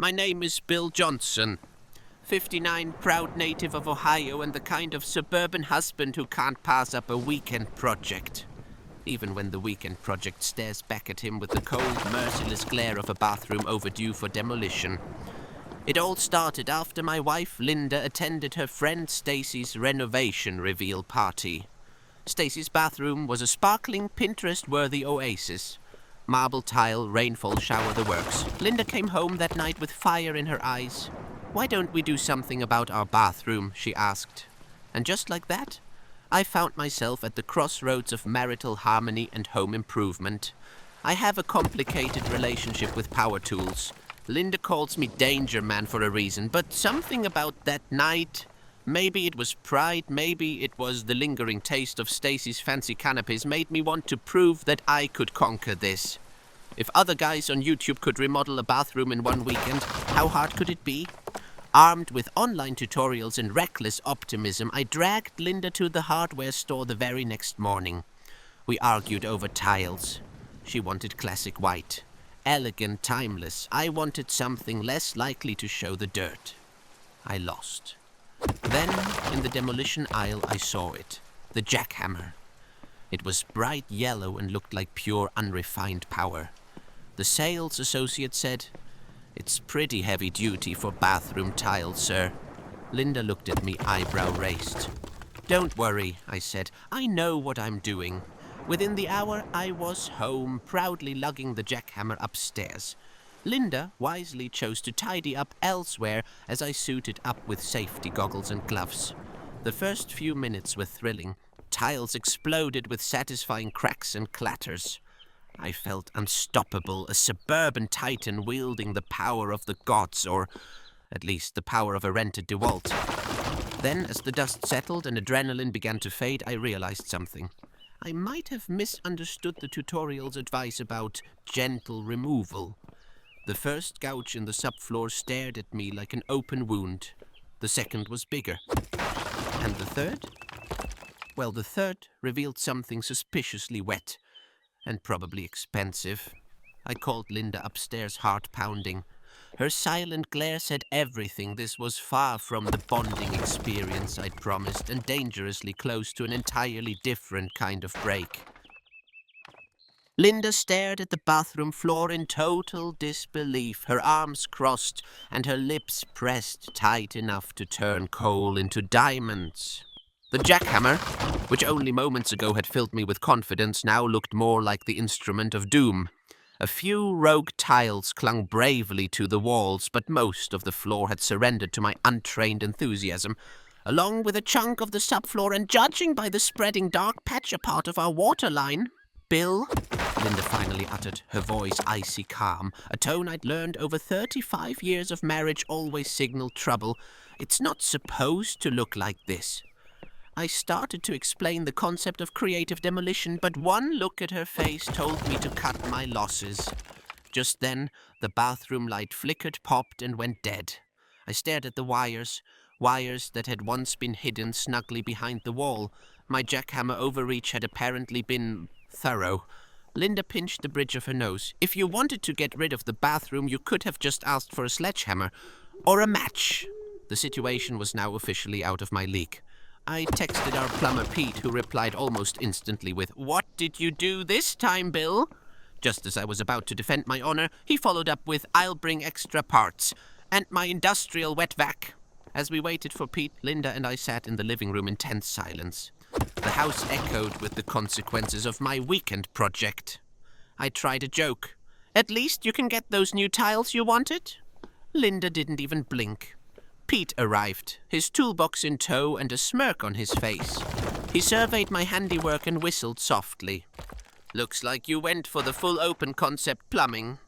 My name is Bill Johnson, 59, proud native of Ohio and the kind of suburban husband who can't pass up a weekend project. Even when the weekend project stares back at him with the cold, merciless glare of a bathroom overdue for demolition. It all started after my wife, Linda, attended her friend Stacy's renovation reveal party. Stacy's bathroom was a sparkling, Pinterest-worthy oasis. Marble tile, rainfall shower, the works. Linda came home that night with fire in her eyes. "Why don't we do something about our bathroom?" she asked. And just like that, I found myself at the crossroads of marital harmony and home improvement. I have a complicated relationship with power tools. Linda calls me Danger Man for a reason, but something about that night, maybe it was pride, maybe it was the lingering taste of Stacy's fancy canapes, made me want to prove that I could conquer this. If other guys on YouTube could remodel a bathroom in one weekend, how hard could it be? Armed with online tutorials and reckless optimism, I dragged Linda to the hardware store the very next morning. We argued over tiles. She wanted classic white. Elegant, timeless. I wanted something less likely to show the dirt. I lost. Then, in the demolition aisle, I saw it. The jackhammer. It was bright yellow and looked like pure, unrefined power. The sales associate said, "It's pretty heavy duty for bathroom tiles, sir." Linda looked at me, eyebrow raised. "Don't worry," I said. "I know what I'm doing." Within the hour, I was home, proudly lugging the jackhammer upstairs. Linda wisely chose to tidy up elsewhere as I suited up with safety goggles and gloves. The first few minutes were thrilling. Tiles exploded with satisfying cracks and clatters. I felt unstoppable, a suburban titan wielding the power of the gods, or at least the power of a rented DeWalt. Then, as the dust settled and adrenaline began to fade, I realized something. I might have misunderstood the tutorial's advice about gentle removal. The first gouge in the subfloor stared at me like an open wound. The second was bigger. And the third? Well, the third revealed something suspiciously wet. And probably expensive. I called Linda upstairs, heart pounding. Her silent glare said everything. This was far from the bonding experience I'd promised, and dangerously close to an entirely different kind of break. Linda stared at the bathroom floor in total disbelief, her arms crossed and her lips pressed tight enough to turn coal into diamonds. The jackhammer, which only moments ago had filled me with confidence, now looked more like the instrument of doom. A few rogue tiles clung bravely to the walls, but most of the floor had surrendered to my untrained enthusiasm, along with a chunk of the subfloor, and judging by the spreading dark patch a part of our water line. "Bill," Linda finally uttered, her voice icy calm, a tone I'd learned over 35 years of marriage always signaled trouble. "It's not supposed to look like this." I started to explain the concept of creative demolition, but one look at her face told me to cut my losses. Just then, the bathroom light flickered, popped, and went dead. I stared at the wires that had once been hidden snugly behind the wall. My jackhammer overreach had apparently been thorough. Linda pinched the bridge of her nose. "If you wanted to get rid of the bathroom, you could have just asked for a sledgehammer. Or a match." The situation was now officially out of my league. I texted our plumber Pete, who replied almost instantly with, "What did you do this time, Bill?" Just as I was about to defend my honor, he followed up with, "I'll bring extra parts. And my industrial wet vac." As we waited for Pete, Linda and I sat in the living room in tense silence. The house echoed with the consequences of my weekend project. I tried a joke. "At least you can get those new tiles you wanted?" Linda didn't even blink. Pete arrived, his toolbox in tow and a smirk on his face. He surveyed my handiwork and whistled softly. "Looks like you went for the full open concept plumbing."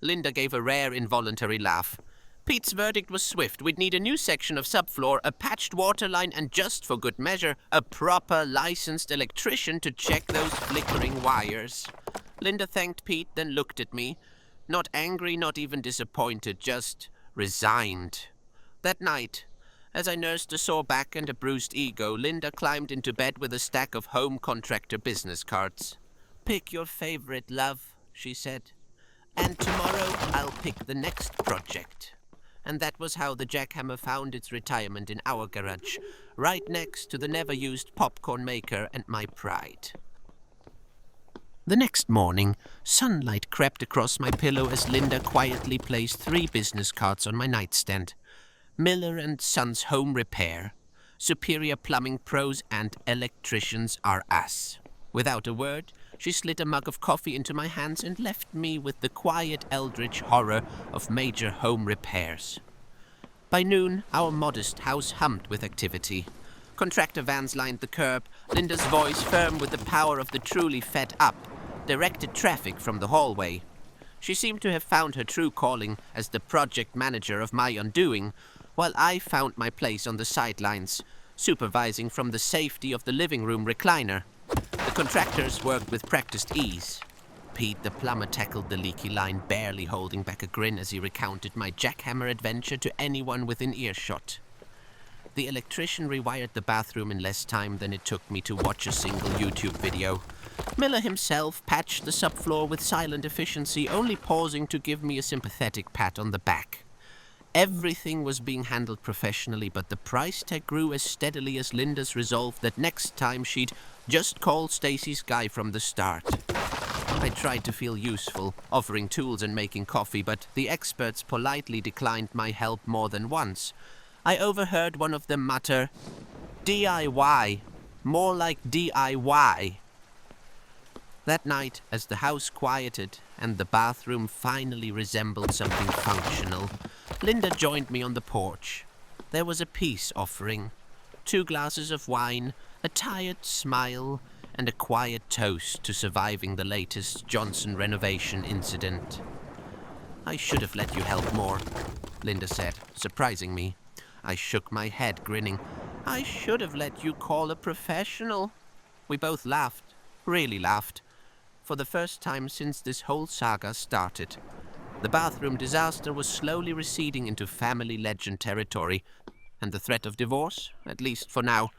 Linda gave a rare involuntary laugh. Pete's verdict was swift. We'd need a new section of subfloor, a patched water line, and just for good measure, a proper licensed electrician to check those flickering wires. Linda thanked Pete, then looked at me. Not angry, not even disappointed, just resigned. That night, as I nursed a sore back and a bruised ego, Linda climbed into bed with a stack of home contractor business cards. "Pick your favorite, love," she said. "And tomorrow I'll pick the next project." And that was how the Jackhammer found its retirement in our garage, right next to the never-used popcorn maker and my pride. The next morning, sunlight crept across my pillow as Linda quietly placed 3 business cards on my nightstand. Miller & Sons Home Repair, Superior Plumbing Pros, and Electricians Are Us. Without a word, she slid a mug of coffee into my hands and left me with the quiet eldritch horror of major home repairs. By noon, our modest house hummed with activity. Contractor vans lined the curb. Linda's voice, firm with the power of the truly fed up, directed traffic from the hallway. She seemed to have found her true calling as the project manager of my undoing, while I found my place on the sidelines, supervising from the safety of the living room recliner. The contractors worked with practiced ease. Pete the plumber tackled the leaky line, barely holding back a grin as he recounted my jackhammer adventure to anyone within earshot. The electrician rewired the bathroom in less time than it took me to watch a single YouTube video. Miller himself patched the subfloor with silent efficiency, only pausing to give me a sympathetic pat on the back. Everything was being handled professionally, but the price tag grew as steadily as Linda's resolve that next time she'd just call Stacy's guy from the start. I tried to feel useful, offering tools and making coffee, but the experts politely declined my help more than once. I overheard one of them mutter, "DIY, more like DIY." That night, as the house quieted and the bathroom finally resembled something functional, Linda joined me on the porch. There was a peace offering, 2 glasses of wine, a tired smile, and a quiet toast to surviving the latest Johnson renovation incident. "I should have let you help more," Linda said, surprising me. I shook my head, grinning. "I should have let you call a professional." We both laughed, really laughed, for the first time since this whole saga started. The bathroom disaster was slowly receding into family legend territory, and the threat of divorce, at least for now,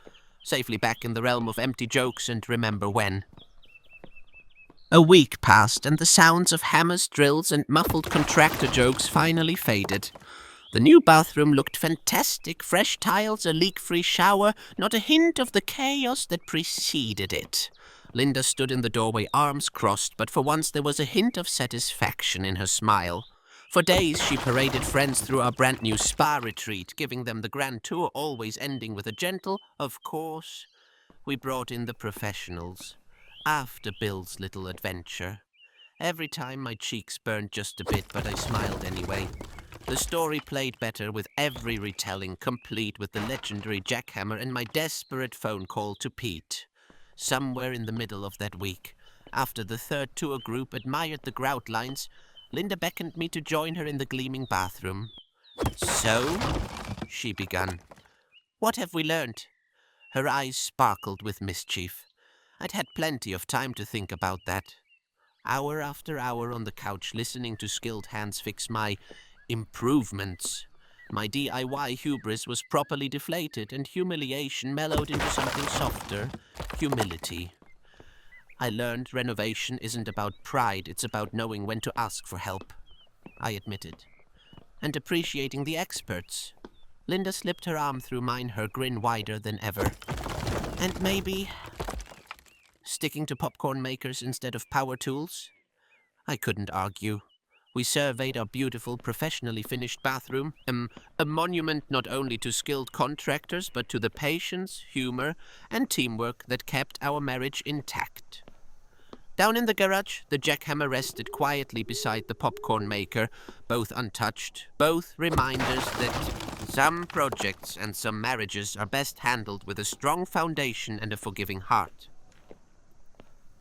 safely back in the realm of empty jokes and remember when. A week passed, and the sounds of hammers, drills, and muffled contractor jokes finally faded. The new bathroom looked fantastic, fresh tiles, a leak-free shower, not a hint of the chaos that preceded it. Linda stood in the doorway, arms crossed, but for once there was a hint of satisfaction in her smile. For days she paraded friends through our brand new spa retreat, giving them the grand tour, always ending with a gentle, "Of course." We brought in the professionals, after Bill's little adventure. Every time my cheeks burned just a bit, but I smiled anyway. The story played better with every retelling, complete with the legendary jackhammer and my desperate phone call to Pete. Somewhere in the middle of that week, after the third tour group admired the grout lines, Linda beckoned me to join her in the gleaming bathroom. "So," she began, "what have we learned?" Her eyes sparkled with mischief. I'd had plenty of time to think about that. Hour after hour on the couch listening to skilled hands fix my improvements. My DIY hubris was properly deflated and humiliation mellowed into something softer, humility. I learned renovation isn't about pride, it's about knowing when to ask for help, I admitted, and appreciating the experts. Linda slipped her arm through mine, her grin wider than ever. And maybe sticking to popcorn makers instead of power tools? I couldn't argue. We surveyed our beautiful, professionally finished bathroom, a monument not only to skilled contractors, but to the patience, humor, and teamwork that kept our marriage intact. Down in the garage, the jackhammer rested quietly beside the popcorn maker, both untouched, both reminders that some projects and some marriages are best handled with a strong foundation and a forgiving heart.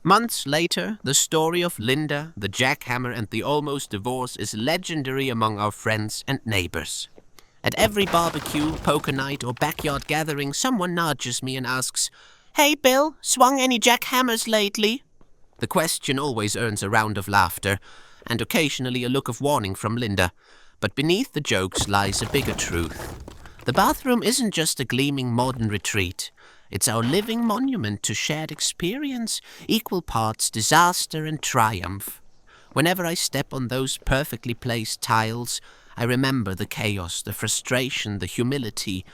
Months later, the story of Linda, the jackhammer, and the almost divorce is legendary among our friends and neighbors. At every barbecue, poker night, or backyard gathering, someone nudges me and asks, "Hey Bill, swung any jackhammers lately?" The question always earns a round of laughter, and occasionally a look of warning from Linda. But beneath the jokes lies a bigger truth. The bathroom isn't just a gleaming modern retreat. It's our living monument to shared experience, equal parts disaster and triumph. Whenever I step on those perfectly placed tiles, I remember the chaos, the frustration, the humility,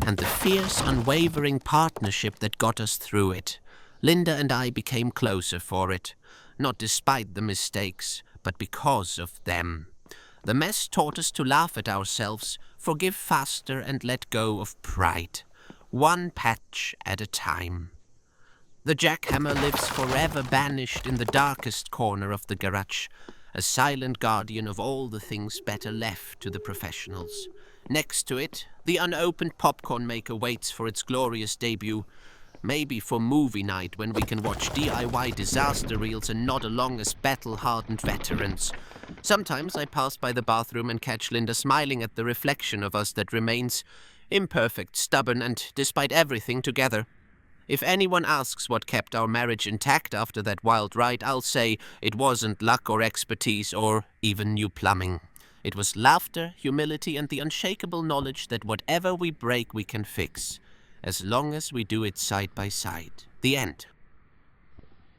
and the fierce, unwavering partnership that got us through it. Linda and I became closer for it, not despite the mistakes, but because of them. The mess taught us to laugh at ourselves, forgive faster, and let go of pride, one patch at a time. The jackhammer lives forever banished in the darkest corner of the garage, a silent guardian of all the things better left to the professionals. Next to it, the unopened popcorn maker waits for its glorious debut, maybe for movie night when we can watch DIY disaster reels and nod along as battle-hardened veterans. Sometimes I pass by the bathroom and catch Linda smiling at the reflection of us that remains imperfect, stubborn, and, despite everything, together. If anyone asks what kept our marriage intact after that wild ride, I'll say it wasn't luck or expertise or even new plumbing. It was laughter, humility, and the unshakable knowledge that whatever we break we can fix, as long as we do it side by side. The end.